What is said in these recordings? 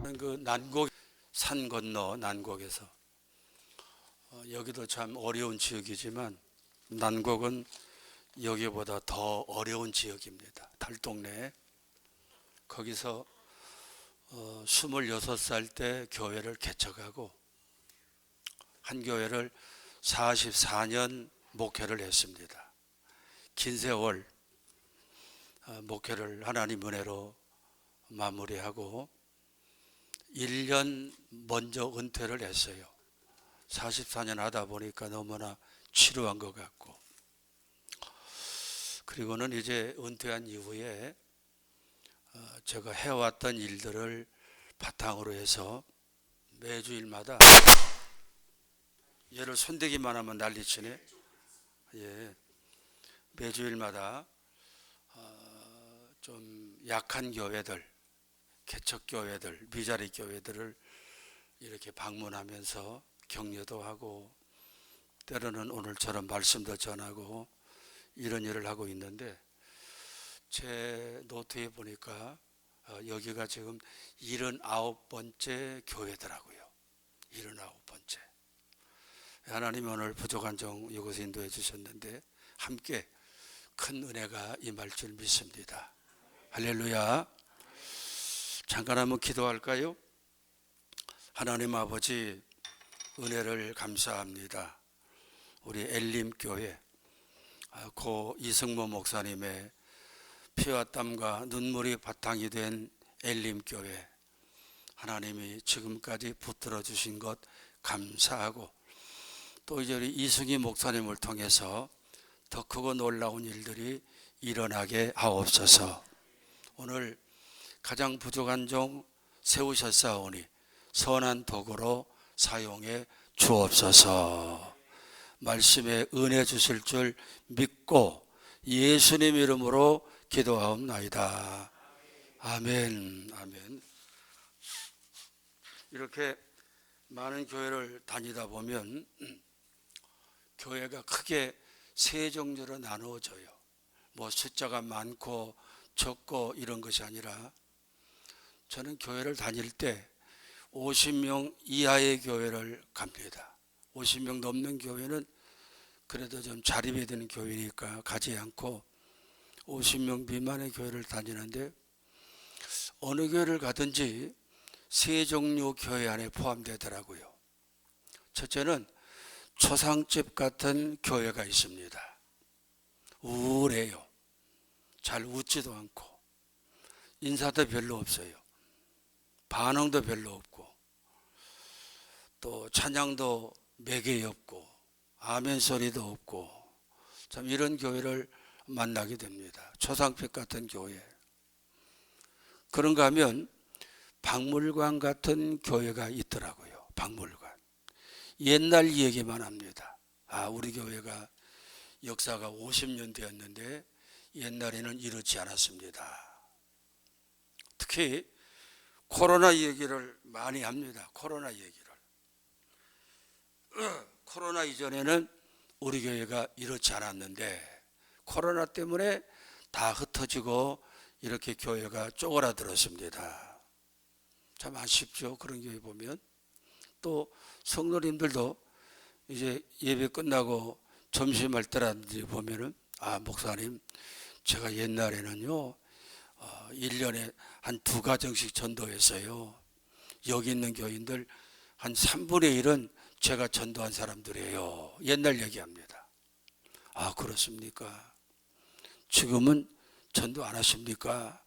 그 난곡 산 건너 난곡에서 여기도 참 어려운 지역이지만 난곡은 여기보다 더 어려운 지역입니다. 달동네. 거기서 26살 때 교회를 개척하고 한 교회를 44년 목회를 했습니다. 긴 세월 목회를 하나님 은혜로 마무리하고 1년 먼저 은퇴를 했어요. 44년 하다 보니까 너무나 지루한 것 같고, 그리고는 이제 은퇴한 이후에 제가 해왔던 일들을 바탕으로 해서 매주일마다, 얘를 손대기만 하면 난리치네. 예, 매주일마다 좀 약한 교회들, 개척교회들, 미자리 교회들을 이렇게 방문하면서 격려도 하고 때로는 오늘처럼 말씀도 전하고 이런 일을 하고 있는데, 제 노트에 보니까 여기가 지금 79번째 교회더라고요. 79번째. 하나님이 오늘 부족한 종 이곳에 인도해 주셨는데 함께 큰 은혜가 임할 줄 믿습니다. 할렐루야. 잠깐 한번 기도할까요? 하나님 아버지, 은혜를 감사합니다. 우리 엘림교회 고 이승모 목사님의 피와 땀과 눈물이 바탕이 된 엘림교회, 하나님이 지금까지 붙들어 주신 것 감사하고, 또 이제 우리 이승희 목사님을 통해서 더 크고 놀라운 일들이 일어나게 하옵소서. 오늘 가장 부족한 종 세우셨사오니 선한 도구로 사용해 주옵소서. 말씀에 은혜 주실 줄 믿고 예수님 이름으로 기도하옵나이다. 아멘. 아멘. 이렇게 많은 교회를 다니다 보면 교회가 크게 세 종류로 나누어져요. 뭐 숫자가 많고 적고 이런 것이 아니라, 저는 교회를 다닐 때 50명 이하의 교회를 갑니다. 50명 넘는 교회는 그래도 좀 자립이 되는 교회니까 가지 않고 50명 미만의 교회를 다니는데, 어느 교회를 가든지 세 종류 교회 안에 포함되더라고요. 첫째는 초상집 같은 교회가 있습니다. 우울해요. 잘 웃지도 않고 인사도 별로 없어요. 반응도 별로 없고 또 찬양도 매개 없고 아멘 소리도 없고, 참 이런 교회를 만나게 됩니다. 초상집 같은 교회. 그런가 하면 박물관 같은 교회가 있더라고요. 박물관. 옛날 얘기만 합니다. 우리 교회가 역사가 50년 되었는데 옛날에는 이렇지 않았습니다. 특히 코로나 얘기를 많이 합니다. 코로나 얘기를. 코로나 이전에는 우리 교회가 이렇지 않았는데 코로나 때문에 다 흩어지고 이렇게 교회가 쪼그라들었습니다. 참 아쉽죠. 그런 교회 보면. 또 성도님들도 이제 예배 끝나고 점심할 때라든지 보면은, 목사님, 제가 옛날에는요 1년에 한 2가정씩 전도했어요. 여기 있는 교인들 한 3분의 1은 제가 전도한 사람들이에요. 옛날 얘기합니다. 그렇습니까? 지금은 전도 안 하십니까?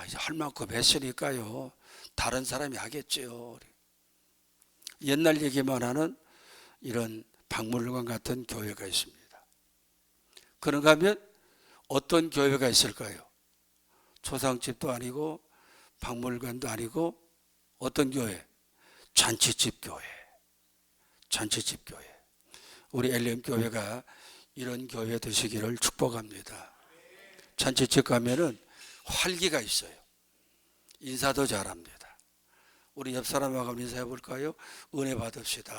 이제 할 만큼 했으니까요. 다른 사람이 하겠죠. 옛날 얘기만 하는 이런 박물관 같은 교회가 있습니다. 그런가 하면 어떤 교회가 있을까요? 초상집도 아니고 박물관도 아니고 어떤 교회? 잔치집 교회. 잔치집 교회. 우리 엘렘 교회가 이런 교회 되시기를 축복합니다. 잔치집 가면은 활기가 있어요. 인사도 잘합니다. 우리 옆 사람하고 한번 인사해 볼까요? 은혜 받읍시다.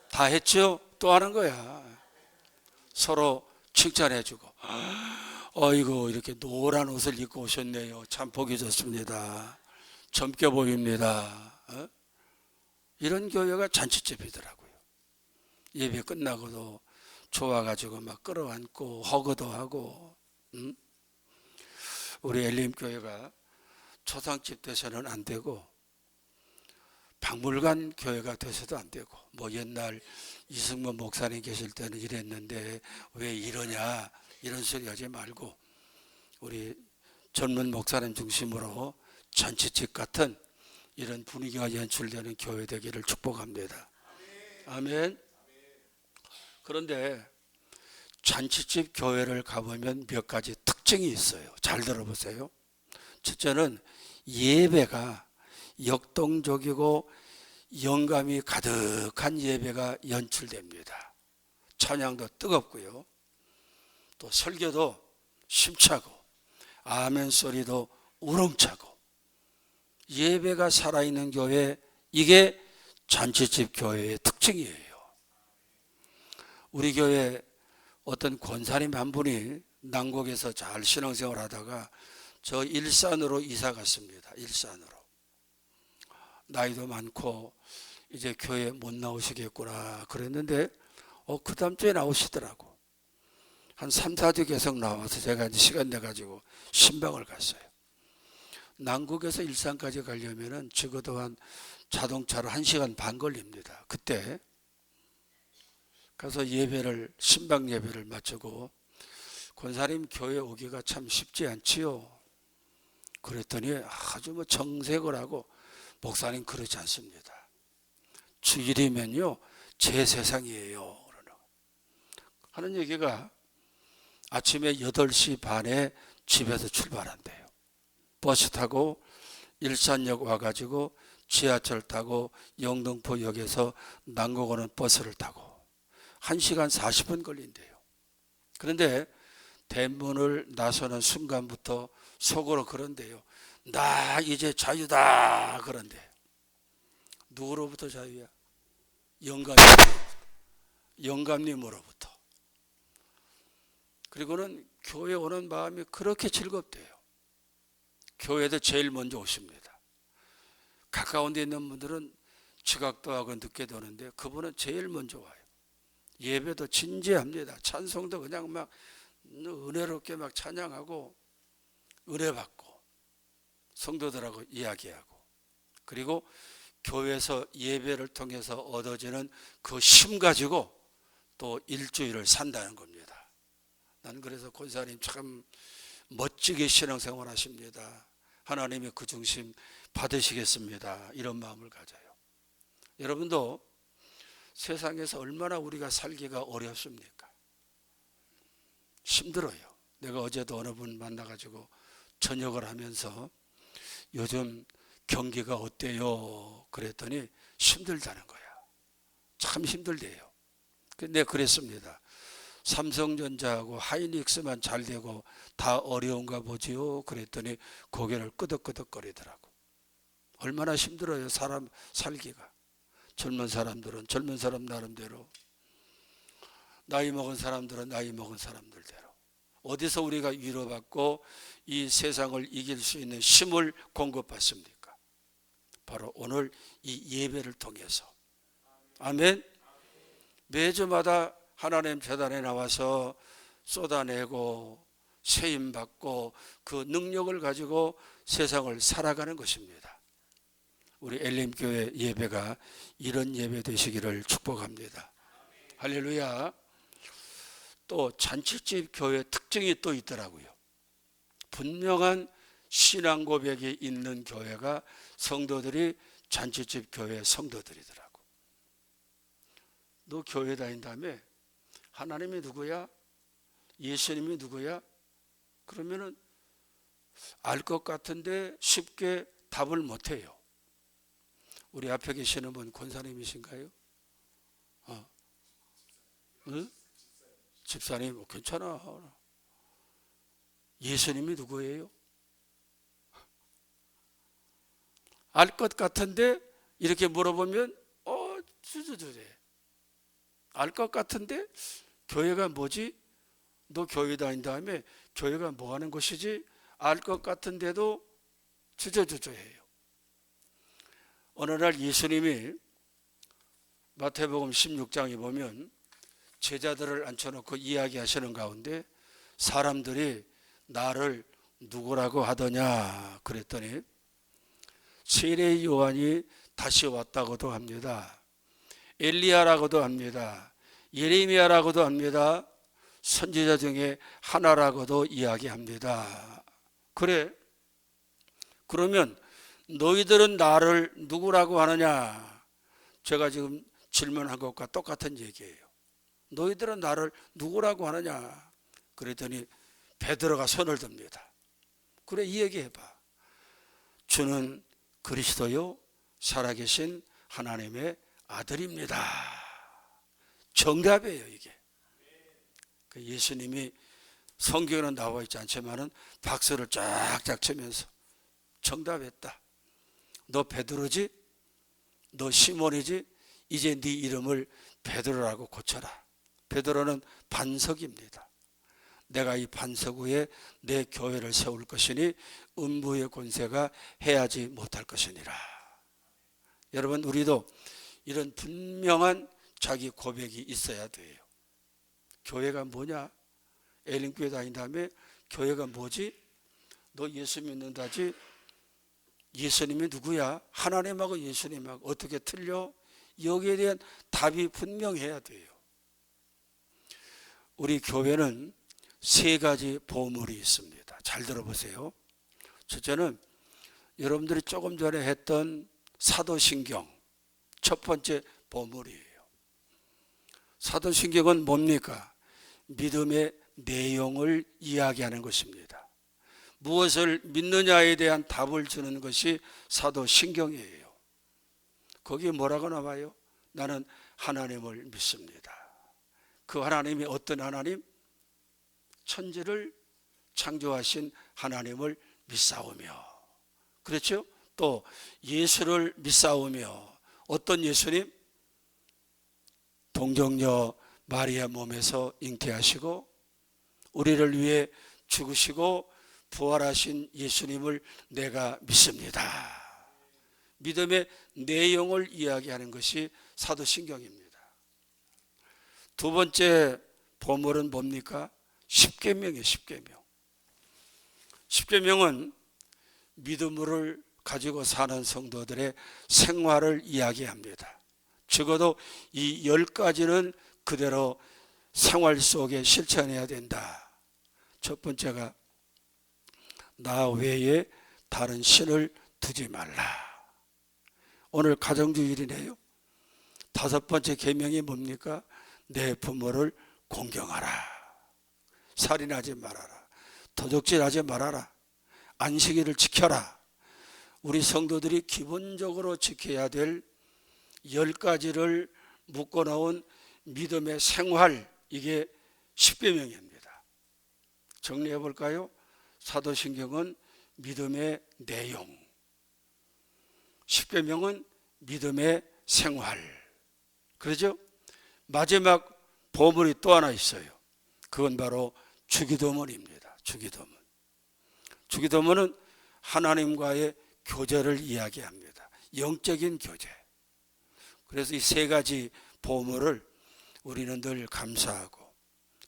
다 했죠? 또 하는 거야. 서로 칭찬해 주고, 어이구 이렇게 노란 옷을 입고 오셨네요. 참 보기 좋습니다. 젊게 보입니다. 이런 교회가 잔치집이더라고요. 예배 끝나고도 좋아가지고 막 끌어안고 허그도 하고. 우리 엘림교회가 초상집 돼서는 안 되고 박물관 교회가 돼서도 안 되고, 뭐 옛날 이승만 목사님 계실 때는 이랬는데 왜 이러냐 이런 소리 하지 말고 우리 젊은 목사님 중심으로 잔치집 같은 이런 분위기가 연출되는 교회 되기를 축복합니다. 아멘. 그런데 잔치집 교회를 가보면 몇 가지 특징이 있어요. 잘 들어보세요. 첫째는 예배가 역동적이고 영감이 가득한 예배가 연출됩니다. 찬양도 뜨겁고요. 또 설교도 심차고 아멘 소리도 우렁차고 예배가 살아있는 교회, 이게 잔치집 교회의 특징이에요. 우리 교회 어떤 권사님 한 분이 남곡에서 잘 신앙생활 하다가 저 일산으로 이사 갔습니다. 일산으로. 나이도 많고 이제 교회 못 나오시겠구나 그랬는데 그 다음 주에 나오시더라고. 한 3, 4주 계속 나와서 제가 이제 시간 내가지고 신방을 갔어요. 남곡에서 일산까지 가려면은 적어도 한 자동차로 1시간 반 걸립니다. 그때 가서 신방 예배를 마치고 권사님 교회 오기가 참 쉽지 않지요. 그랬더니 아주 뭐 정색을 하고, 목사님 그렇지 않습니다. 주일이면요 제 세상이에요 하는 얘기가 아침에 8시 반에 집에서 출발한대요. 버스 타고 일산역 와가지고 지하철 타고 영등포역에서 남곡 오는 버스를 타고 1시간 40분 걸린대요. 그런데 대문을 나서는 순간부터 속으로 그런데요, 나 이제 자유다 그런데. 누구로부터 자유야? 영감님으로부터. 그리고는 교회 오는 마음이 그렇게 즐겁대요. 교회도 제일 먼저 오십니다. 가까운 데 있는 분들은 지각도 하고 늦게도 오는데 그분은 제일 먼저 와요. 예배도 진지합니다. 찬송도 그냥 막 은혜롭게 막 찬양하고 은혜 받고 성도들하고 이야기하고, 그리고 교회에서 예배를 통해서 얻어지는 그 힘 가지고 또 일주일을 산다는 겁니다. 난 그래서 권사님 참 멋지게 신앙생활 하십니다. 하나님의 그 중심 받으시겠습니다. 이런 마음을 가져요. 여러분도 세상에서 얼마나 우리가 살기가 어렵습니까? 힘들어요. 내가 어제도 어느 분 만나가지고 저녁을 하면서 요즘 경기가 어때요? 그랬더니 힘들다는 거야. 참 힘들대요. 근데 그랬습니다. 삼성전자하고 하이닉스만 잘 되고 다 어려운가 보지요? 그랬더니 고개를 끄덕끄덕거리더라고. 얼마나 힘들어요, 사람 살기가. 젊은 사람들은 젊은 사람 나름대로, 나이 먹은 사람들은 나이 먹은 사람들대로. 어디서 우리가 위로받고 이 세상을 이길 수 있는 힘을 공급받습니까? 바로 오늘 이 예배를 통해서. 아멘. 매주마다 하나님 재단에 나와서 쏟아내고 세임받고 그 능력을 가지고 세상을 살아가는 것입니다. 우리 엘림교회 예배가 이런 예배 되시기를 축복합니다. 할렐루야. 또 잔치집 교회 특징이 또 있더라고요. 분명한 신앙 고백이 있는 교회가 성도들이 잔치집 교회 성도들이더라고. 너 교회 다닌다며? 하나님이 누구야? 예수님이 누구야? 그러면은 알 것 같은데 쉽게 답을 못해요. 우리 앞에 계시는 분 권사님이신가요? 응? 집사님, 괜찮아. 예수님이 누구예요? 알 것 같은데 이렇게 물어보면 주저주저. 알 것 같은데 교회가 뭐지? 너 교회 다닌 다음에 교회가 뭐 하는 곳이지? 알 것 같은데도 주저주저해요. 어느 날 예수님이 마태복음 16장에 보면 제자들을 앉혀놓고 이야기하시는 가운데 사람들이 나를 누구라고 하더냐 그랬더니 세례 요한이 다시 왔다고도 합니다. 엘리야라고도 합니다. 예레미야라고도 합니다. 선지자 중에 하나라고도 이야기합니다. 그래, 그러면 너희들은 나를 누구라고 하느냐? 제가 지금 질문한 것과 똑같은 얘기예요. 너희들은 나를 누구라고 하느냐? 그랬더니 베드로가 손을 듭니다. 그래, 이 얘기 해봐. 주는 그리스도요 살아계신 하나님의 아들입니다. 정답이에요, 이게. 예수님이 성경에는 나와 있지 않지만은 박수를 쫙쫙 치면서 정답했다. 너 베드로지? 너 시몬이지? 이제 네 이름을 베드로라고 고쳐라. 베드로는 반석입니다. 내가 이 반석 위에 내 교회를 세울 것이니 음부의 권세가 해하지 못할 것이니라. 여러분, 우리도 이런 분명한 자기 고백이 있어야 돼요. 교회가 뭐냐? 엘린교회 다닌 다음에 교회가 뭐지? 너 예수 믿는다지? 예수님이 누구야? 하나님하고 예수님하고 어떻게 틀려? 여기에 대한 답이 분명해야 돼요. 우리 교회는 세 가지 보물이 있습니다. 잘 들어보세요. 첫째는 여러분들이 조금 전에 했던 사도신경, 첫 번째 보물이에요. 사도신경은 뭡니까? 믿음의 내용을 이야기하는 것입니다. 무엇을 믿느냐에 대한 답을 주는 것이 사도신경이에요. 거기에 뭐라고 나와요? 나는 하나님을 믿습니다. 그 하나님이 어떤 하나님? 천지를 창조하신 하나님을 믿사오며, 그렇죠? 또 예수를 믿사오며, 어떤 예수님? 동정녀 마리아 몸에서 잉태하시고 우리를 위해 죽으시고 부활하신 예수님을 내가 믿습니다. 믿음의 내용을 이야기하는 것이 사도신경입니다. 두 번째 보물은 뭡니까? 십계명이에요. 십계명. 십계명은 믿음을 가지고 사는 성도들의 생활을 이야기합니다. 적어도 이 10가지는 그대로 생활 속에 실천해야 된다. 첫 번째가 나 외에 다른 신을 두지 말라. 오늘 가정주일이네요. 다섯 번째 계명이 뭡니까? 내 부모를 공경하라. 살인하지 말아라. 도적질하지 말아라. 안식일을 지켜라. 우리 성도들이 기본적으로 지켜야 될 10가지를 묶어놓은 믿음의 생활, 이게 십계명입니다. 정리해 볼까요? 사도신경은 믿음의 내용, 십계명은 믿음의 생활. 그렇죠? 마지막 보물이 또 하나 있어요. 그건 바로 주기도문입니다. 주기도문. 주기도문은 하나님과의 교제를 이야기합니다. 영적인 교제. 그래서 이 세 가지 보물을 우리는 늘 감사하고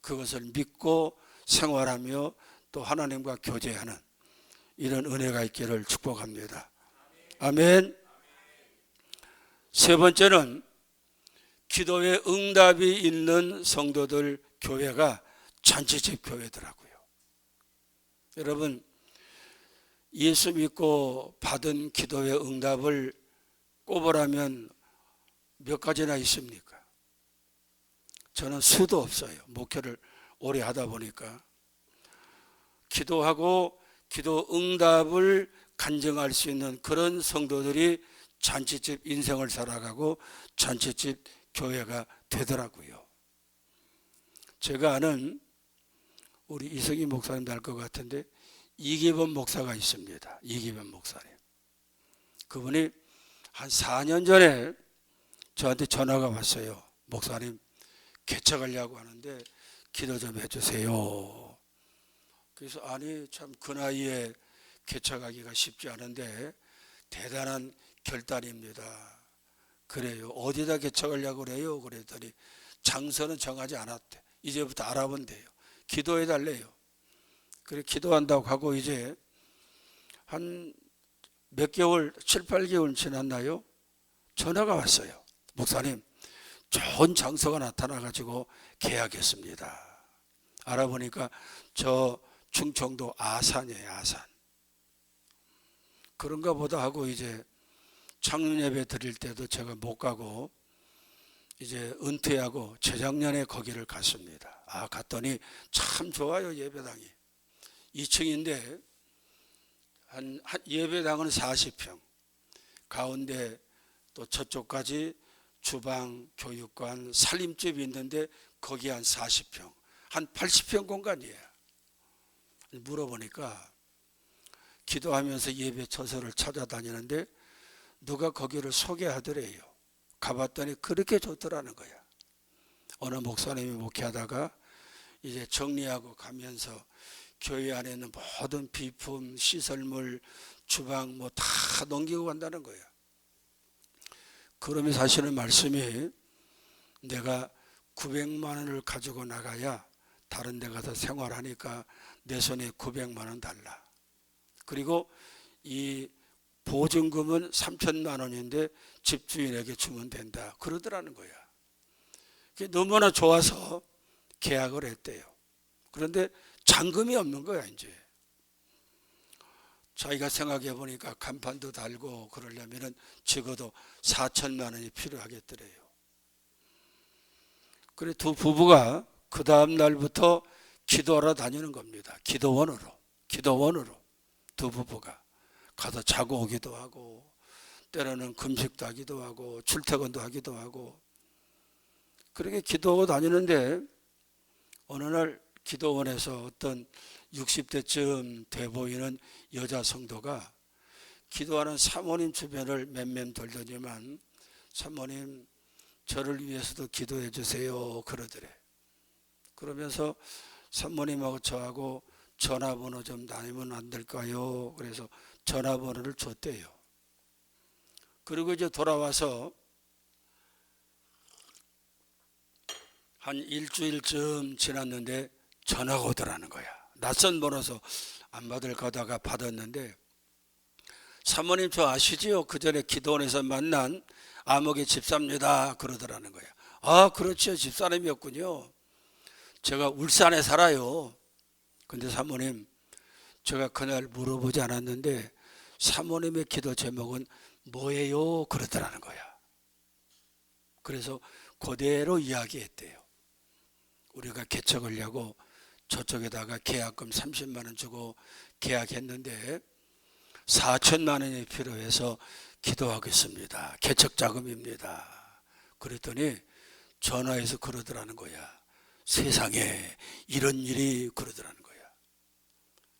그것을 믿고 생활하며 또 하나님과 교제하는 이런 은혜가 있기를 축복합니다. 아멘. 세 번째는 기도에 응답이 있는 성도들 교회가 잔치집 교회더라고요. 여러분, 예수 믿고 받은 기도의 응답을 꼽으라면 몇 가지나 있습니까? 저는 수도 없어요. 목회를 오래 하다 보니까. 기도하고 기도 응답을 간증할 수 있는 그런 성도들이 잔치집 인생을 살아가고 잔치집 교회가 되더라고요. 제가 아는 우리 이석희 목사님 알 것 같은데 이기범 목사가 있습니다. 이기범 목사님. 그분이 한 4년 전에 저한테 전화가 왔어요. 목사님, 개척하려고 하는데 기도 좀 해주세요. 그래서 아니 참 그 나이에 개척하기가 쉽지 않은데 대단한 결단입니다. 그래요. 어디다 개척하려고 그래요? 그랬더니 장소는 정하지 않았대. 이제부터 알아보면 돼요. 기도해 달래요. 그래 기도한다고 하고 이제 한 몇 개월, 7, 8개월 지났나요? 전화가 왔어요. 목사님, 좋은 장소가 나타나가지고 계약했습니다. 알아보니까 저 충청도 아산이에요. 아산. 그런가 보다 하고 이제 창립 예배 드릴 때도 제가 못 가고 이제 은퇴하고 재작년에 거기를 갔습니다. 갔더니 참 좋아요. 예배당이 2층인데 한 예배당은 40평, 가운데 또 저쪽까지 주방, 교육관, 살림집이 있는데 거기 한 40평, 한 80평 공간이에요. 물어보니까 기도하면서 예배 처소를 찾아다니는데 누가 거기를 소개하더래요. 가봤더니 그렇게 좋더라는 거야. 어느 목사님이 목회하다가 이제 정리하고 가면서 교회 안에 있는 모든 비품, 시설물, 주방 뭐 다 넘기고 간다는 거야. 그러면서 하시는 말씀이 내가 900만 원을 가지고 나가야 다른 데 가서 생활하니까 내 손에 900만 원 달라. 그리고 이 보증금은 3천만 원인데 집주인에게 주면 된다. 그러더라는 거야. 그게 너무나 좋아서 계약을 했대요. 그런데 잔금이 없는 거야 이제. 자기가 생각해 보니까 간판도 달고 그러려면은 적어도 4천만 원이 필요하겠더래요. 그래 두 부부가 그 다음 날부터 기도하러 다니는 겁니다. 기도원으로 두 부부가 가서 자고 오기도 하고 때로는 금식도 하기도 하고 출퇴근도 하기도 하고 그렇게 기도하고 다니는데 어느 날 기도원에서 어떤 60대쯤 돼 보이는 여자 성도가 기도하는 사모님 주변을 맴맴 돌더니만 사모님 저를 위해서도 기도해 주세요 그러더래. 그러면서 사모님하고 저하고 전화번호 좀 나누면 안 될까요? 그래서 전화번호를 줬대요. 그리고 이제 돌아와서 한 일주일쯤 지났는데 전화가 오더라는 거야. 낯선 번호서 안 받을 거다가 받았는데 사모님 저 아시지요? 그 전에 기도원에서 만난 아목의 집사입니다. 그러더라는 거야. 그렇죠. 집사님이었군요. 제가 울산에 살아요. 근데 사모님 제가 그날 물어보지 않았는데 사모님의 기도 제목은 뭐예요? 그러더라는 거야. 그래서 그대로 이야기했대요. 우리가 개척하려고 저쪽에다가 계약금 30만 원 주고 계약했는데 4천만 원이 필요해서 기도하겠습니다. 개척 자금입니다. 그랬더니 전화해서 그러더라는 거야. 세상에 이런 일이 그러더라는 거야.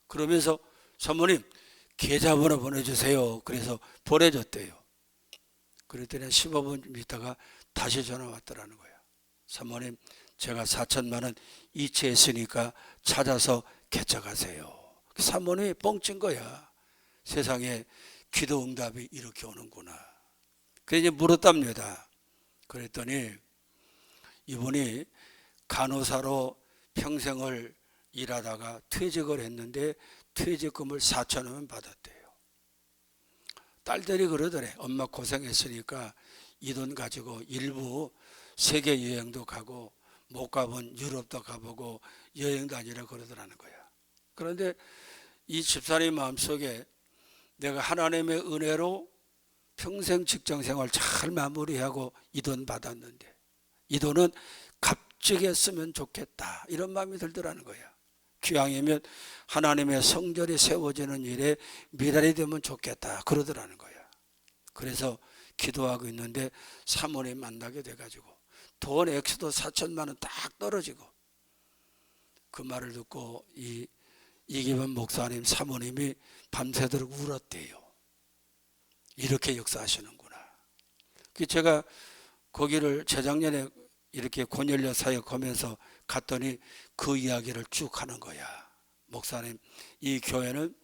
그러면서 사모님 계좌번호 보내주세요. 그래서 보내줬대요. 그랬더니 15분 있다가 다시 전화 왔더라는 거야. 사모님 제가 4천만 원 이체했으니까 찾아서 개척하세요. 사모님이 뻥친 거야. 세상에 기도 응답이 이렇게 오는구나. 그래서 이제 물었답니다. 그랬더니 이분이 간호사로 평생을 일하다가 퇴직을 했는데 퇴직금을 4천 원만 받았대요. 딸들이 그러더래. 엄마 고생했으니까 이 돈 가지고 일부 세계 여행도 가고 못 가본 유럽도 가보고 여행 다니라 그러더라는 거야. 그런데 이 집사님 마음속에 내가 하나님의 은혜로 평생 직장생활 잘 마무리하고 이 돈 받았는데 이 돈은 값지게 쓰면 좋겠다 이런 마음이 들더라는 거야. 기왕이면 하나님의 성전이 세워지는 일에 미랄이 되면 좋겠다 그러더라는 거야. 그래서 기도하고 있는데 사모님 만나게 돼가지고 돈 액수도 4천만 원 딱 떨어지고 그 말을 듣고 이기범 목사님 사모님이 밤새도록 울었대요. 이렇게 역사하시는구나. 제가 거기를 재작년에 이렇게 권열려 사역 하면서 갔더니 그 이야기를 쭉 하는 거야. 목사님 이 교회는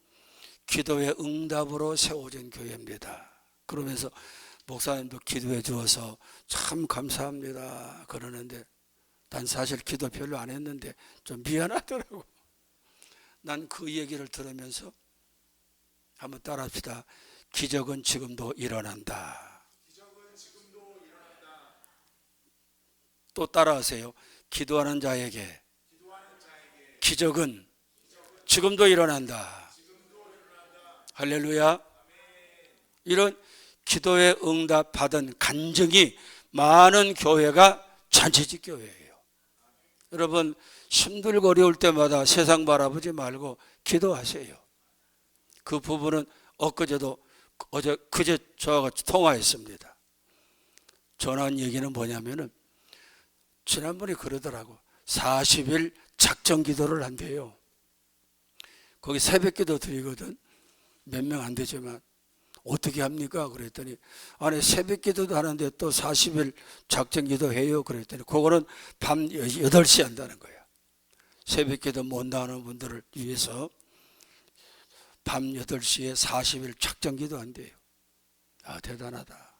기도의 응답으로 세워진 교회입니다. 그러면서 목사님도 기도해 주어서 참 감사합니다 그러는데, 난 사실 기도 별로 안 했는데 좀 미안하더라고. 난 그 얘기를 들으면서 한번 따라합시다. 기적은 지금도 일어난다. 또 따라하세요. 기도하는 자에게 기적은 지금도 일어난다. 할렐루야. 이런 기도의 응답 받은 간증이 많은 교회가 잔치집 교회예요. 여러분, 힘들고 어려울 때마다 세상 바라보지 말고 기도하세요. 그 부분은 그제 저와 같이 통화했습니다. 전한 얘기는 뭐냐면은, 지난번에 그러더라고. 40일 작정 기도를 한대요. 거기 새벽 기도 드리거든. 몇 명 안 되지만 어떻게 합니까? 그랬더니, 아니 새벽 기도도 하는데 또 40일 작정 기도 해요. 그랬더니 그거는 밤 8시 한다는 거야. 새벽 기도 못 나오는 분들을 위해서 밤 8시에 40일 작정 기도 한대요. 아, 대단하다.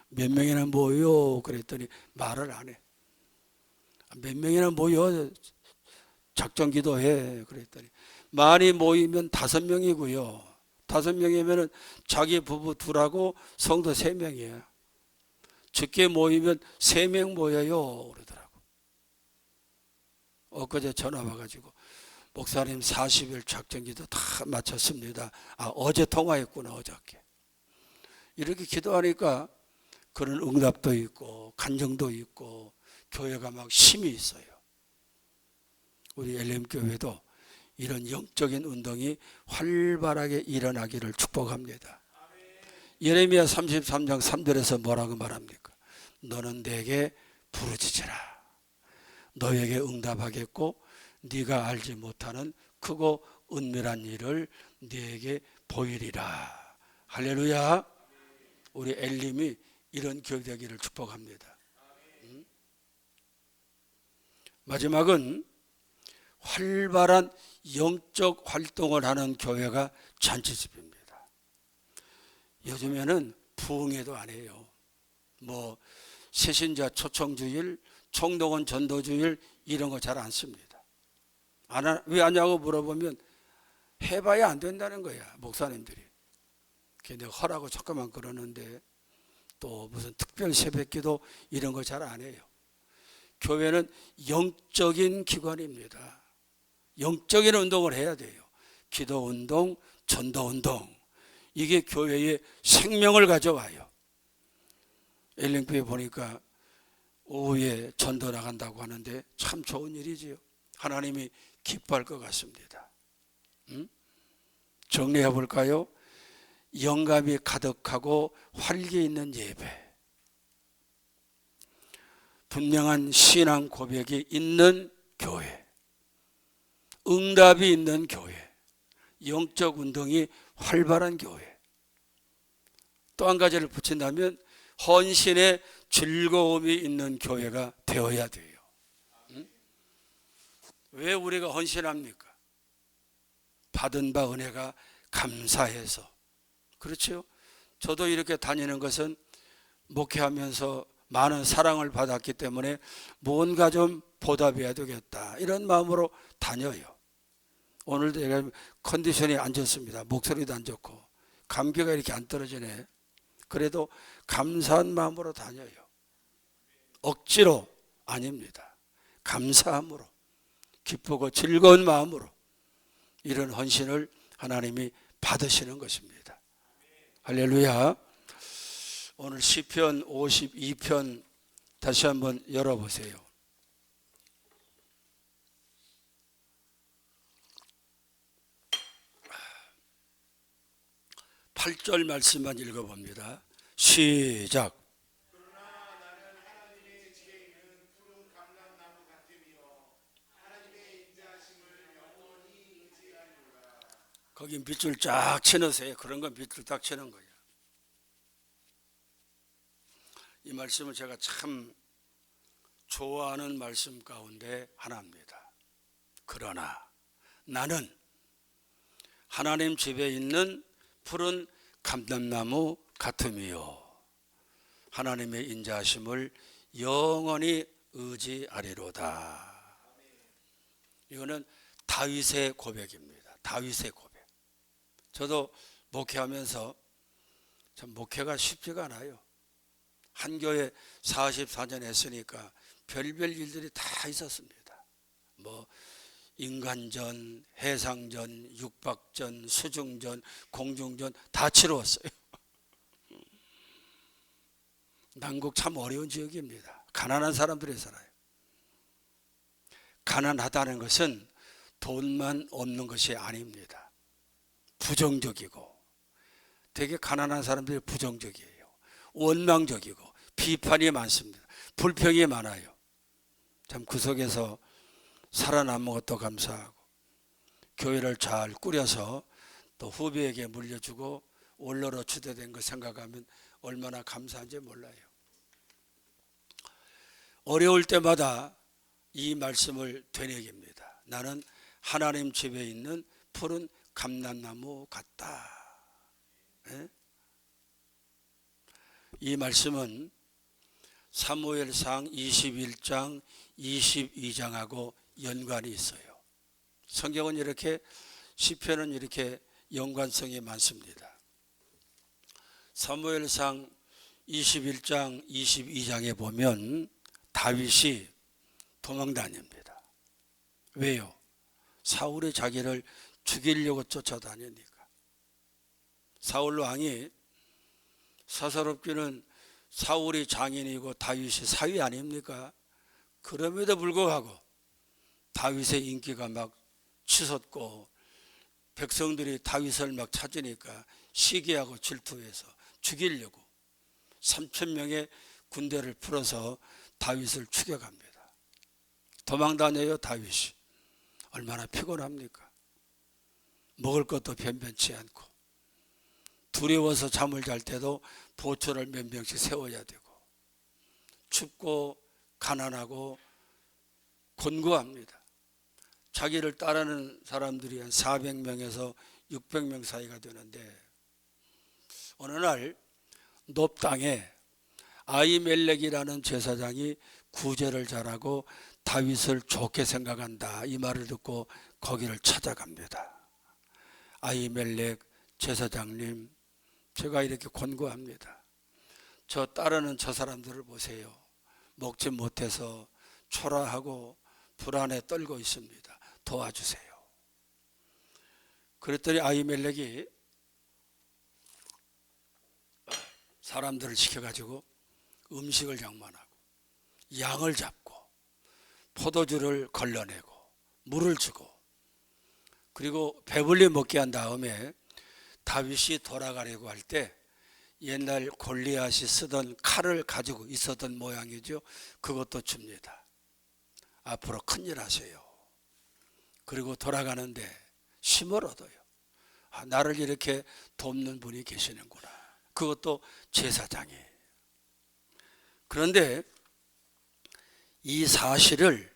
몇 명이나 모여? 그랬더니 말을 안 해. 몇 명이나 모여 작정 기도해? 그랬더니 많이 모이면 5명이고요. 5명이면 자기 부부 2하고 성도 3명이에요. 적게 모이면 3명 모여요 그러더라고. 엊그제 전화 와가지고, 목사님 40일 작정기도 다 마쳤습니다. 아, 어제 통화했구나. 어저께. 이렇게 기도하니까 그런 응답도 있고 간정도 있고 교회가 막 힘이 있어요. 우리 엘렘교회도 이런 영적인 운동이 활발하게 일어나기를 축복합니다. 예레미야 33장 3절에서 뭐라고 말합니까? 너는 내게 부르짖으라. 너에게 응답하겠고 네가 알지 못하는 크고 은밀한 일을 네게 보이리라. 할렐루야. 우리 엘림이 이런 교회 되기를 축복합니다. 마지막은 활발한 영적 활동을 하는 교회가 잔치집입니다. 요즘에는 부흥회도 안 해요. 뭐 새신자 초청주일, 총동원 전도주일 이런 거 잘 안 씁니다. 왜 하냐고 물어보면 해봐야 안 된다는 거야, 목사님들이. 걔네 허라고 잠깐만 그러는데 또 무슨 특별 새벽기도 이런 거 잘 안 해요. 교회는 영적인 기관입니다. 영적인 운동을 해야 돼요. 기도운동, 전도운동. 이게 교회의 생명을 가져와요. 엘링교회 보니까 오후에 전도 나간다고 하는데 참 좋은 일이지요. 하나님이 기뻐할 것 같습니다. 정리해 볼까요? 영감이 가득하고 활기 있는 예배, 분명한 신앙 고백이 있는 교회, 응답이 있는 교회, 영적 운동이 활발한 교회. 또 한 가지를 붙인다면 헌신의 즐거움이 있는 교회가 되어야 돼요. 왜 우리가 헌신합니까? 받은 바 은혜가 감사해서. 그렇죠? 저도 이렇게 다니는 것은 목회하면서 많은 사랑을 받았기 때문에 뭔가 좀 보답해야 되겠다, 이런 마음으로 다녀요. 오늘도 제가 컨디션이 안 좋습니다. 목소리도 안 좋고 감기가 이렇게 안 떨어지네. 그래도 감사한 마음으로 다녀요. 억지로 아닙니다. 감사함으로, 기쁘고 즐거운 마음으로 이런 헌신을 하나님이 받으시는 것입니다. 할렐루야. 오늘 시편 52편 다시 한번 열어보세요. 8절 말씀만 읽어봅니다. 시작. 거기 밑줄 쫙 쳐넣으세요. 그런 건 밑줄 딱 쳐놓은 거예요. 이 말씀은 제가 참 좋아하는 말씀 가운데 하나입니다. 그러나 나는 하나님 집에 있는 푸른 감람나무 같음이요 하나님의 인자하심을 영원히 의지하리로다. 이거는 다윗의 고백입니다. 다윗의 고백. 저도 목회하면서 참 목회가 쉽지가 않아요. 한 교회 44년 했으니까 별별 일들이 다 있었습니다. 뭐 인간전, 해상전, 육박전, 수중전, 공중전 다 치루었어요. 남국 참 어려운 지역입니다. 가난한 사람들이 살아요. 가난하다는 것은 돈만 없는 것이 아닙니다. 부정적이고 되게 가난한 사람들이 부정적이에요. 원망적이고 비판이 많습니다. 불평이 많아요. 참 그 속에서 살아남은 것도 감사하고 교회를 잘 꾸려서 또 후배에게 물려주고 원로로 추대된 거 생각하면 얼마나 감사한지 몰라요. 어려울 때마다 이 말씀을 되뇌깁니다. 나는 하나님 집에 있는 푸른 감람나무 같다. 네? 이 말씀은 사무엘상 21장 22장하고 연관이 있어요. 성경은 이렇게 시편은 이렇게 연관성이 많습니다. 사무엘상 21장 22장에 보면 다윗이 도망다닙니다. 왜요? 사울이 자기를 죽이려고 쫓아다니니까. 사울 왕이 사사롭기는 사울이 장인이고 다윗이 사위 아닙니까? 그럼에도 불구하고 다윗의 인기가 막 치솟고 백성들이 다윗을 막 찾으니까 시기하고 질투해서 죽이려고 3,000명의 군대를 풀어서 다윗을 추격합니다. 도망다녀요. 다윗이 얼마나 피곤합니까? 먹을 것도 변변치 않고 두려워서 잠을 잘 때도 보초를 몇 명씩 세워야 되고 춥고 가난하고 곤고합니다. 자기를 따르는 사람들이 한 400명에서 600명 사이가 되는데 어느 날 놉 땅에 아히멜렉이라는 제사장이 구제를 잘하고 다윗을 좋게 생각한다. 이 말을 듣고 거기를 찾아갑니다. 아히멜렉 제사장님, 제가 이렇게 권고합니다. 저 따르는 저 사람들을 보세요. 먹지 못해서 초라하고 불안에 떨고 있습니다. 도와주세요. 그랬더니 아히멜렉이 사람들을 시켜가지고 음식을 장만하고 양을 잡고 포도주를 걸러내고 물을 주고 그리고 배불리 먹게 한 다음에 다윗이 돌아가려고 할 때 옛날 골리앗이 쓰던 칼을 가지고 있었던 모양이죠. 그것도 줍니다. 앞으로 큰일 하세요. 그리고 돌아가는데 힘을 얻어요. 아, 나를 이렇게 돕는 분이 계시는구나. 그것도 제사장이에요. 그런데 이 사실을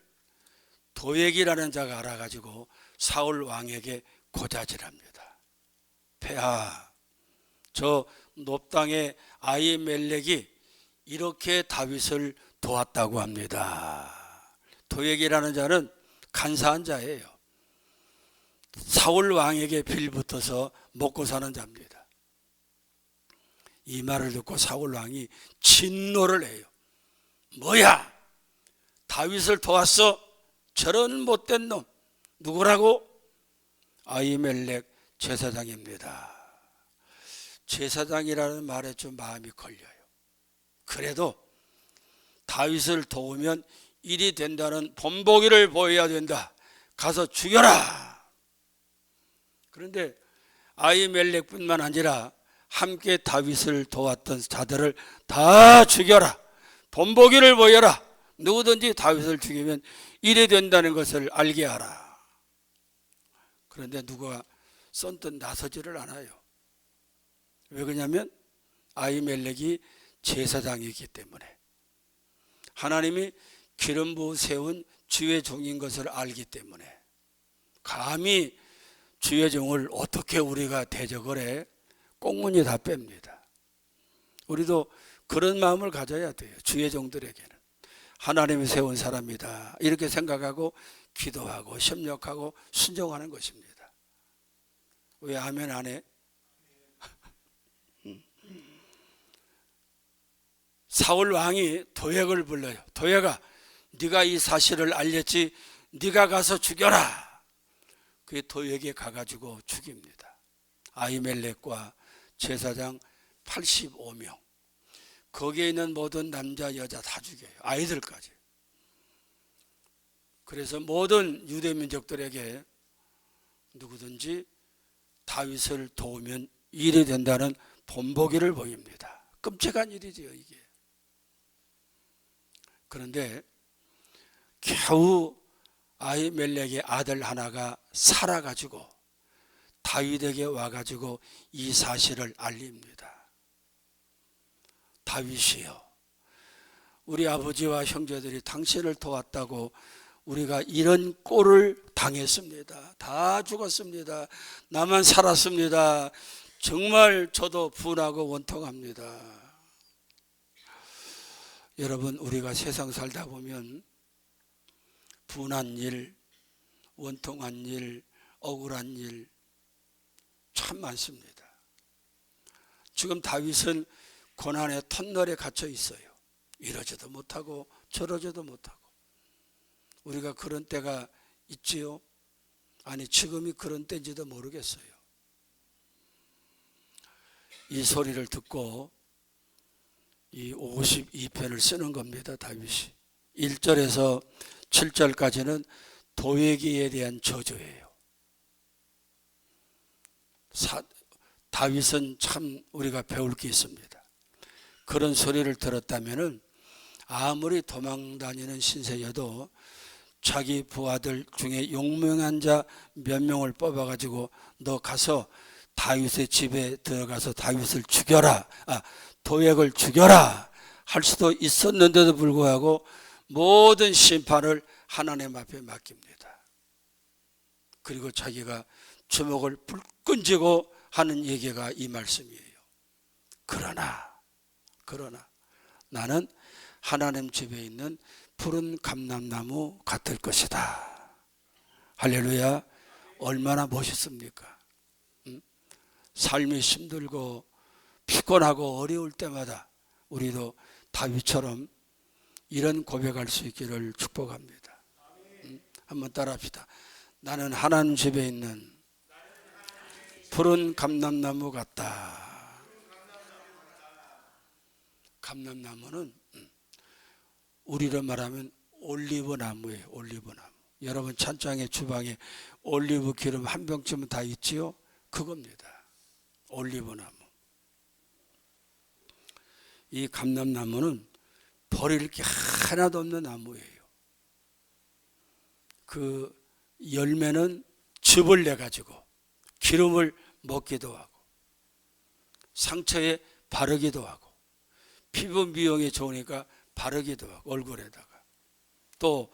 도액이라는 자가 알아가지고 사울 왕에게 고자질합니다. 폐하, 저 놉 땅의 아히멜렉이 이렇게 다윗을 도왔다고 합니다. 도액이라는 자는 간사한 자예요. 사울 왕에게 빌붙어서 먹고 사는 자입니다. 이 말을 듣고 사울 왕이 진노를 해요. 뭐야? 다윗을 도왔어? 저런 못된 놈. 누구라고? 아히멜렉 제사장입니다. 제사장이라는 말에 좀 마음이 걸려요. 그래도 다윗을 도우면 일이 된다는 본보기를 보여야 된다. 가서 죽여라. 그런데 아히멜렉뿐만 아니라 함께 다윗을 도왔던 자들을 다 죽여라. 본보기를 보여라. 누구든지 다윗을 죽이면 일이 된다는 것을 알게 하라. 그런데 누가 선뜻 나서지를 않아요. 왜 그러냐면 아히멜렉이 제사장이기 때문에, 하나님이 기름 부어 세운 주의 종인 것을 알기 때문에 감히 주의 종을 어떻게 우리가 대적을 해? 꽁무니 다 뺍니다. 우리도 그런 마음을 가져야 돼요. 주의 종들에게는 하나님이 세운 사람이다 이렇게 생각하고 기도하고 협력하고 순종하는 것입니다. 왜 아멘 안 해? 사울 왕이 도액을 불러요. 도액아, 네가 이 사실을 알렸지, 네가 가서 죽여라. 그게 도액에 가가지고 죽입니다. 아히멜렉과 제사장 85명, 거기에 있는 모든 남자 여자 다 죽여요. 아이들까지. 그래서 모든 유대 민족들에게 누구든지 다윗을 도우면 일이 된다는 본보기를 보입니다. 끔찍한 일이지요 이게. 그런데 겨우 아히멜렉의 아들 하나가 살아가지고 다윗에게 와가지고 이 사실을 알립니다. 다윗이요, 우리 아버지와 형제들이 당신을 도왔다고 우리가 이런 꼴을 당했습니다. 다 죽었습니다. 나만 살았습니다. 정말 저도 분하고 원통합니다. 여러분, 우리가 세상 살다 보면 분한 일, 원통한 일, 억울한 일 참 많습니다. 지금 다윗은 고난의 터널에 갇혀 있어요. 이러지도 못하고 저러지도 못하고. 우리가 그런 때가 있지요? 아니, 지금이 그런 때인지도 모르겠어요. 이 소리를 듣고 이 52편을 쓰는 겁니다. 다윗이 1절에서 7절까지는 도액에 대한 저주예요. 다윗은 참 우리가 배울 게 있습니다. 그런 소리를 들었다면 아무리 도망다니는 신세여도 자기 부하들 중에 용맹한 자 몇 명을 뽑아가지고 너 가서 다윗의 집에 들어가서 다윗을 죽여라, 도액을 죽여라 할 수도 있었는데도 불구하고 모든 심판을 하나님 앞에 맡깁니다. 그리고 자기가 주먹을 불끈 쥐고 하는 얘기가 이 말씀이에요. 그러나 나는 하나님 집에 있는 푸른 감람나무 같을 것이다. 할렐루야. 얼마나 멋있습니까? 삶이 힘들고 피곤하고 어려울 때마다 우리도 다윗처럼 이런 고백할 수 있기를 축복합니다. 한번 따라합시다. 나는 하나님 집에 있는 푸른 감람나무 같다. 감람나무는 우리로 말하면 올리브나무예요. 올리브나무. 여러분 찬장의 주방에 올리브 기름 한 병쯤은 다 있지요? 그겁니다. 올리브나무. 이 감람나무는 버릴 게 하나도 없는 나무예요. 그 열매는 즙을 내가지고 기름을 먹기도 하고 상처에 바르기도 하고 피부 미용에 좋으니까 바르기도 하고 얼굴에다가 또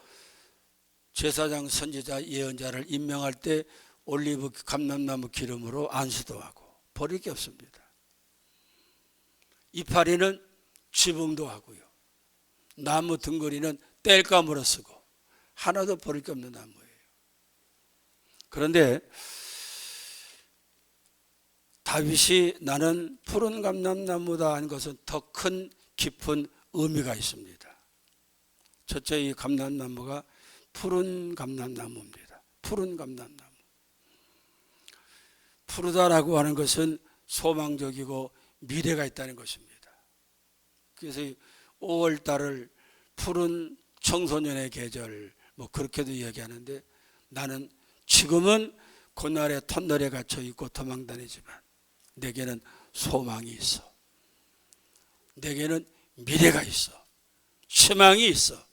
제사장 선지자 예언자를 임명할 때 올리브 감람나무 기름으로 안수도 하고 버릴 게 없습니다. 이파리는 지붕도 하고요. 나무 등거리는 땔감으로 쓰고 하나도 버릴 게 없는 나무예요. 그런데 다윗이 나는 푸른 감람나무다 한 것은 더 큰 깊은 의미가 있습니다. 첫째, 이 감람나무가 푸른 감람나무입니다. 푸른 감람나무. 푸르다라고 하는 것은 소망적이고 미래가 있다는 것입니다. 그래서 5월달을 푸른 청소년의 계절 뭐 그렇게도 이야기하는데 나는 지금은 고난의 터널에 갇혀 있고 도망다니지만 내게는 소망이 있어. 내게는 미래가 있어. 희망이 있어.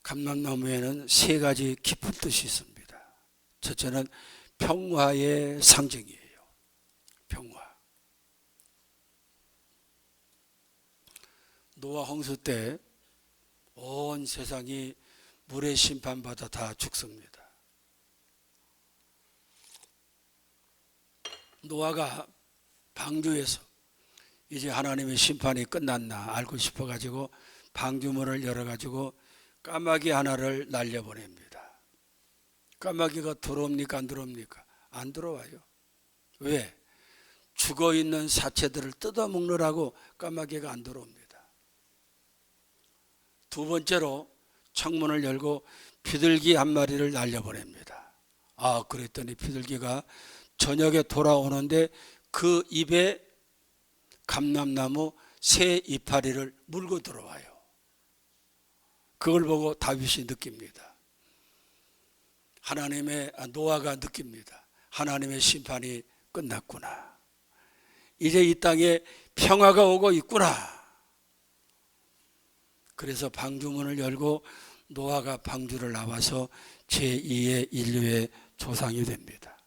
감람나무에는 세 가지 깊은 뜻이 있습니다. 첫째는 평화의 상징이에요. 평화. 노아 홍수 때 온 세상이 물의 심판받아 다 죽습니다. 노아가 방주에서 이제 하나님의 심판이 끝났나 알고 싶어가지고 방주문을 열어가지고 까마귀 하나를 날려보냅니다. 까마귀가 들어옵니까 안 들어옵니까? 안 들어와요. 왜? 죽어있는 사체들을 뜯어먹느라고 까마귀가 안 들어옵니다. 두 번째로 창문을 열고 비둘기 한 마리를 날려보냅니다. 그랬더니 비둘기가 저녁에 돌아오는데 그 입에 감람나무 새 이파리를 물고 들어와요. 그걸 보고 다윗이 느낍니다. 노아가 느낍니다. 하나님의 심판이 끝났구나. 이제 이 땅에 평화가 오고 있구나. 그래서 방주문을 열고 노아가 방주를 나와서 제2의 인류의 조상이 됩니다.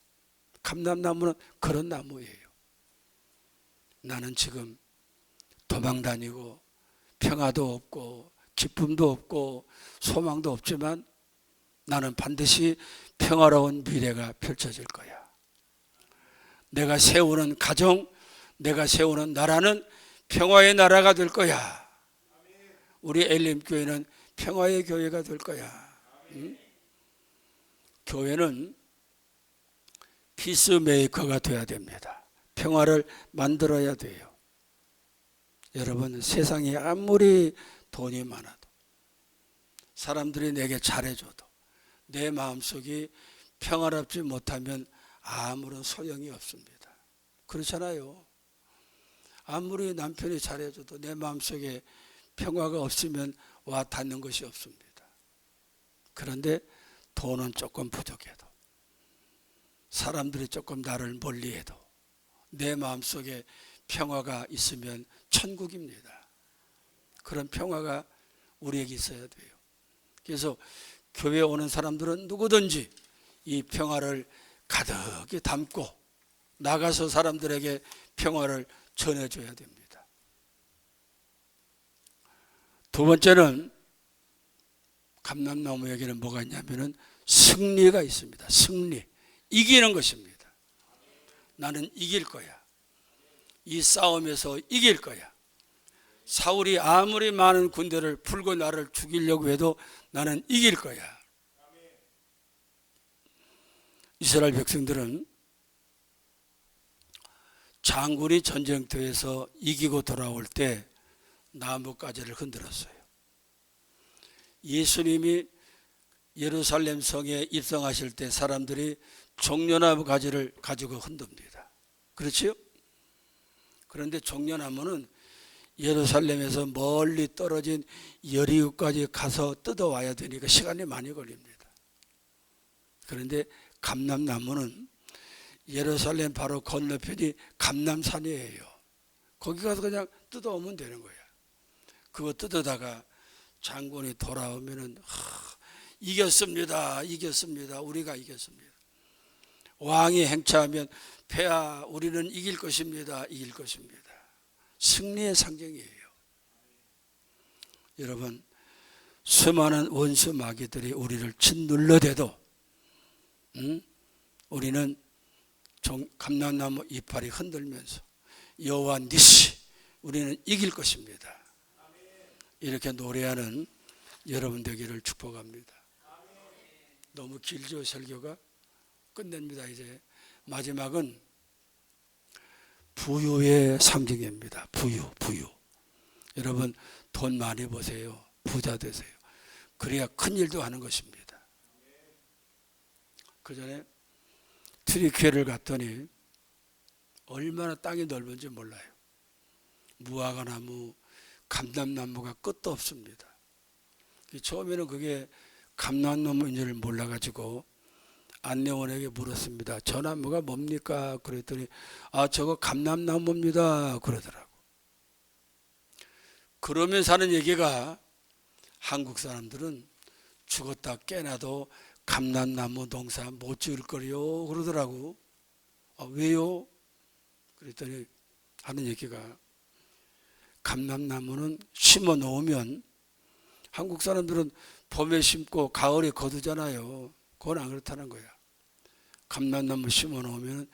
감람나무는 그런 나무예요. 나는 지금 도망다니고 평화도 없고 기쁨도 없고 소망도 없지만 나는 반드시 평화로운 미래가 펼쳐질 거야. 내가 세우는 가정, 내가 세우는 나라는 평화의 나라가 될 거야. 우리 엘림교회는 평화의 교회가 될 거야. 응? 교회는 피스메이커가 돼야 됩니다. 평화를 만들어야 돼요. 여러분, 세상에 아무리 돈이 많아도 사람들이 내게 잘해줘도 내 마음속이 평화롭지 못하면 아무런 소용이 없습니다. 그렇잖아요. 아무리 남편이 잘해줘도 내 마음속에 평화가 없으면 와 닿는 것이 없습니다. 그런데 돈은 조금 부족해도 사람들이 조금 나를 멀리해도 내 마음속에 평화가 있으면 천국입니다. 그런 평화가 우리에게 있어야 돼요. 그래서 교회에 오는 사람들은 누구든지 이 평화를 가득히 담고 나가서 사람들에게 평화를 전해줘야 됩니다. 두 번째는 감람나무에게는 뭐가 있냐면은 승리가 있습니다. 승리. 이기는 것입니다. 나는 이길 거야. 이 싸움에서 이길 거야. 사울이 아무리 많은 군대를 풀고 나를 죽이려고 해도 나는 이길 거야. 이스라엘 백성들은 장군이 전쟁터에서 이기고 돌아올 때 나뭇가지를 흔들었어요. 예수님이 예루살렘 성에 입성하실 때 사람들이 종려나무 가지를 가지고 흔듭니다. 그렇지요? 그런데 종려나무는 예루살렘에서 멀리 떨어진 여리고까지 가서 뜯어와야 되니까 시간이 많이 걸립니다. 그런데 감람나무는 예루살렘 바로 건너편이 감람산이에요. 거기 가서 그냥 뜯어오면 되는 거야. 그거 뜯어다가 장군이 돌아오면은 이겼습니다. 이겼습니다. 우리가 이겼습니다. 왕이 행차하면 폐하 우리는 이길 것입니다. 이길 것입니다. 승리의 상징이에요. 여러분, 수많은 원수 마귀들이 우리를 짓눌러대도 우리는 감람나무 이파리 흔들면서 여호와 니시 우리는 이길 것입니다. 이렇게 노래하는 여러분 되기를 축복합니다. 너무 길죠, 설교가? 끝냅니다. 이제 마지막은 부유의 상징입니다. 부유. 여러분, 돈 많이 버세요. 부자 되세요. 그래야 큰 일도 하는 것입니다. 그 전에 트리키에를 갔더니 얼마나 땅이 넓은지 몰라요. 무화과나무, 감람나무가 끝도 없습니다. 처음에는 그게 감람나무인 줄 몰라가지고 안내원에게 물었습니다. 저 나무가 뭡니까? 그랬더니 저거 감람나무입니다. 그러더라고. 그러면서 하는 얘기가 한국 사람들은 죽었다 깨나도 감람나무 농사 못 지을 거요 그러더라고. 왜요? 그랬더니 하는 얘기가 감람나무는 심어 놓으면 한국 사람들은 봄에 심고 가을에 거두잖아요. 그건 안 그렇다는 거야. 감람나무 심어 놓으면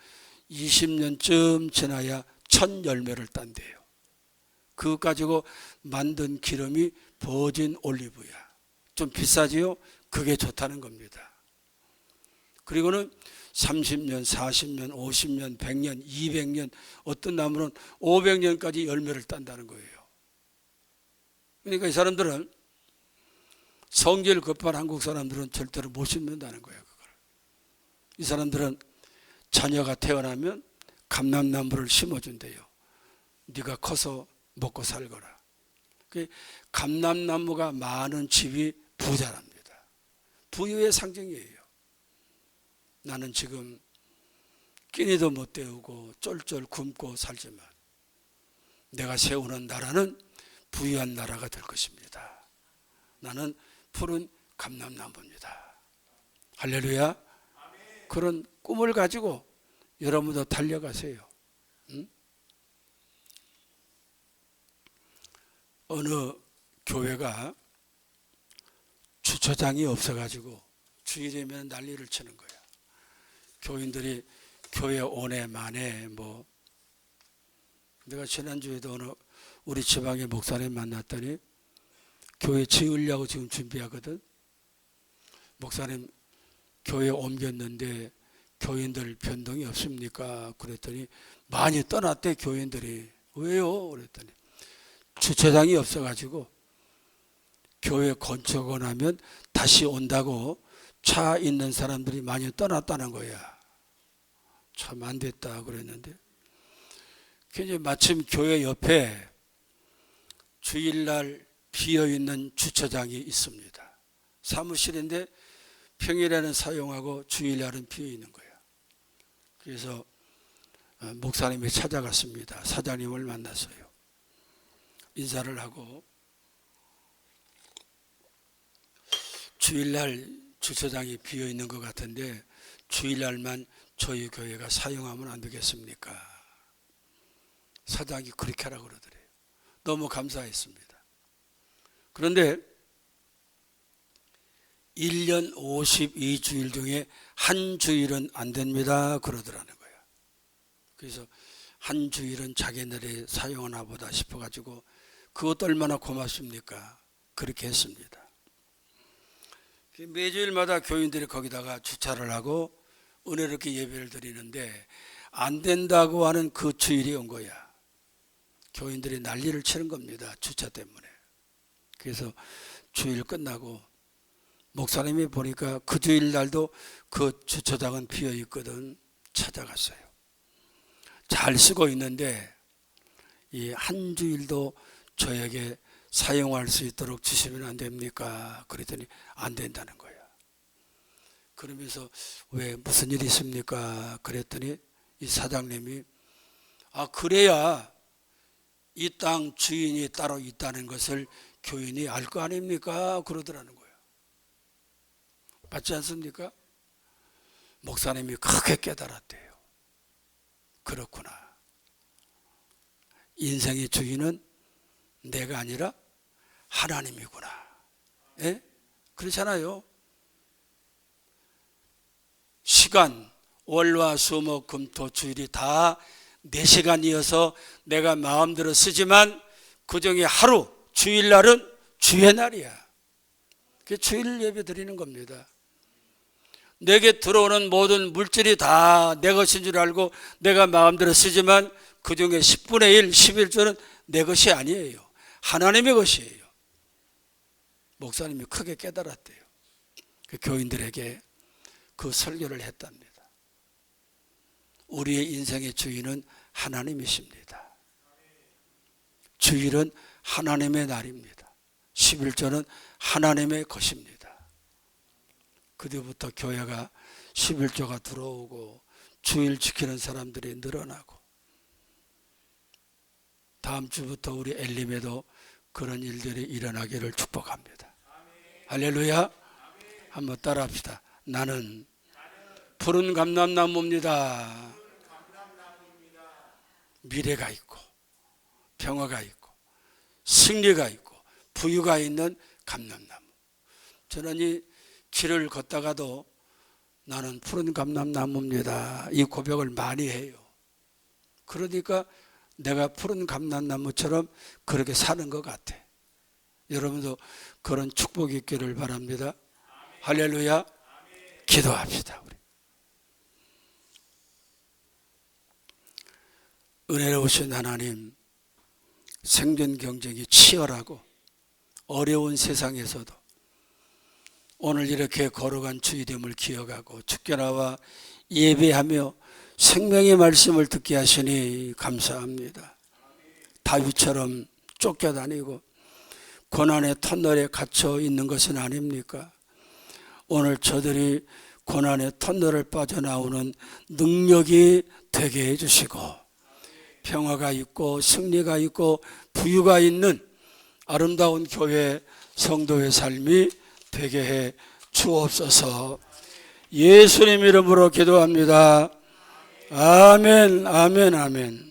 20년쯤 지나야 첫 열매를 딴대요. 그거 가지고 만든 기름이 버진 올리브야. 좀 비싸지요? 그게 좋다는 겁니다. 그리고는 30년, 40년, 50년, 100년, 200년, 어떤 나무는 500년까지 열매를 딴다는 거예요. 그러니까 이 사람들은, 성질 급한 한국 사람들은 절대로 못 심는다는 거예요. 그걸. 이 사람들은 자녀가 태어나면 감람나무를 심어준대요. 네가 커서 먹고 살거라. 감람나무가 많은 집이 부자랍니다. 부유의 상징이에요. 나는 지금 끼니도 못 때우고 쫄쫄 굶고 살지만 내가 세우는 나라는 부유한 나라가 될 것입니다. 나는 푸른 감람나무입니다. 할렐루야. 그런 꿈을 가지고 여러분도 달려가세요. 응? 어느 교회가 주차장이 없어가지고 주일이면 난리를 치는 거야. 교인들이 교회 오네 마네 뭐. 내가 지난주에도 어느 우리 지방의 목사님 만났더니 교회 지으려고 지금 준비하거든. 목사님 교회 옮겼는데 교인들 변동이 없습니까? 그랬더니 많이 떠났대 교인들이. 왜요? 그랬더니 주차장이 없어가지고 교회 건축하고 나면 다시 온다고 차 있는 사람들이 많이 떠났다는 거야. 참 안 됐다 그랬는데, 이제 마침 교회 옆에 주일날 비어있는 주차장이 있습니다. 사무실인데 평일에는 사용하고 주일날은 비어있는 거야. 그래서 목사님이 찾아갔습니다. 사장님을 만났어요. 인사를 하고, 주일날 주차장이 비어있는 것 같은데 주일날만 저희 교회가 사용하면 안 되겠습니까? 사장이 그렇게 하라고 그러더래요. 너무 감사했습니다. 그런데 1년 52주일 중에 한 주일은 안 됩니다 그러더라는 거예요. 그래서 한 주일은 자기네들이 사용하나 보다 싶어가지고 그것도 얼마나 고맙습니까? 그렇게 했습니다. 매주일마다 교인들이 거기다가 주차를 하고 은혜롭게 예배를 드리는데 안 된다고 하는 그 주일이 온 거야. 교인들이 난리를 치는 겁니다. 주차 때문에. 그래서 주일 끝나고 목사님이 보니까 그 주일날도 그 주차장은 비어 있거든. 찾아갔어요. 잘 쓰고 있는데 이 한 주일도 저에게 사용할 수 있도록 주시면 안 됩니까? 그랬더니 안 된다는 거야. 그러면서 왜 무슨 일이 있습니까? 그랬더니 이 사장님이 그래야 이 땅 주인이 따로 있다는 것을 교인이 알 거 아닙니까? 그러더라는 거예요. 맞지 않습니까? 목사님이 크게 깨달았대요. 그렇구나. 인생의 주인은 내가 아니라 하나님이구나. 예? 그렇잖아요. 시간, 월화 수목 금토 주일이 다 4시간이어서 내가 마음대로 쓰지만 그 중에 하루, 주일날은 주의 날이야. 그게 주일 예배 드리는 겁니다. 내게 들어오는 모든 물질이 다 내 것인 줄 알고 내가 마음대로 쓰지만 그 중에 10분의 1, 11조는 내 것이 아니에요. 하나님의 것이에요. 목사님이 크게 깨달았대요. 그 교인들에게 그 설교를 했답니다. 우리의 인생의 주인은 하나님이십니다. 주일은 하나님의 날입니다. 11조는 하나님의 것입니다. 그 뒤부터 교회가 11조가 들어오고 주일 지키는 사람들이 늘어나고, 다음 주부터 우리 엘림에도 그런 일들이 일어나기를 축복합니다. 할렐루야. 한번 따라합시다. 나는 푸른 감람나무입니다. 미래가 있고 평화가 있고 승리가 있고 부유가 있는 감람나무. 저는 이 길을 걷다가도 나는 푸른 감람나무입니다. 이 고백을 많이 해요. 그러니까 내가 푸른 감람나무처럼 그렇게 사는 것 같아. 여러분도 그런 축복이 있기를 바랍니다. 할렐루야. 기도합시다. 우리. 은혜로우신 하나님, 생존 경쟁이 치열하고 어려운 세상에서도 오늘 이렇게 걸어간 주의됨을 기억하고 주께 나와 예배하며 생명의 말씀을 듣게 하시니 감사합니다. 다윗처럼 쫓겨다니고 고난의 터널에 갇혀 있는 것은 아닙니까? 오늘 저들이 고난의 터널을 빠져나오는 능력이 되게 해주시고 평화가 있고 승리가 있고 부유가 있는 아름다운 교회 성도의 삶이 되게 해 주옵소서. 예수님 이름으로 기도합니다. 아멘, 아멘, 아멘.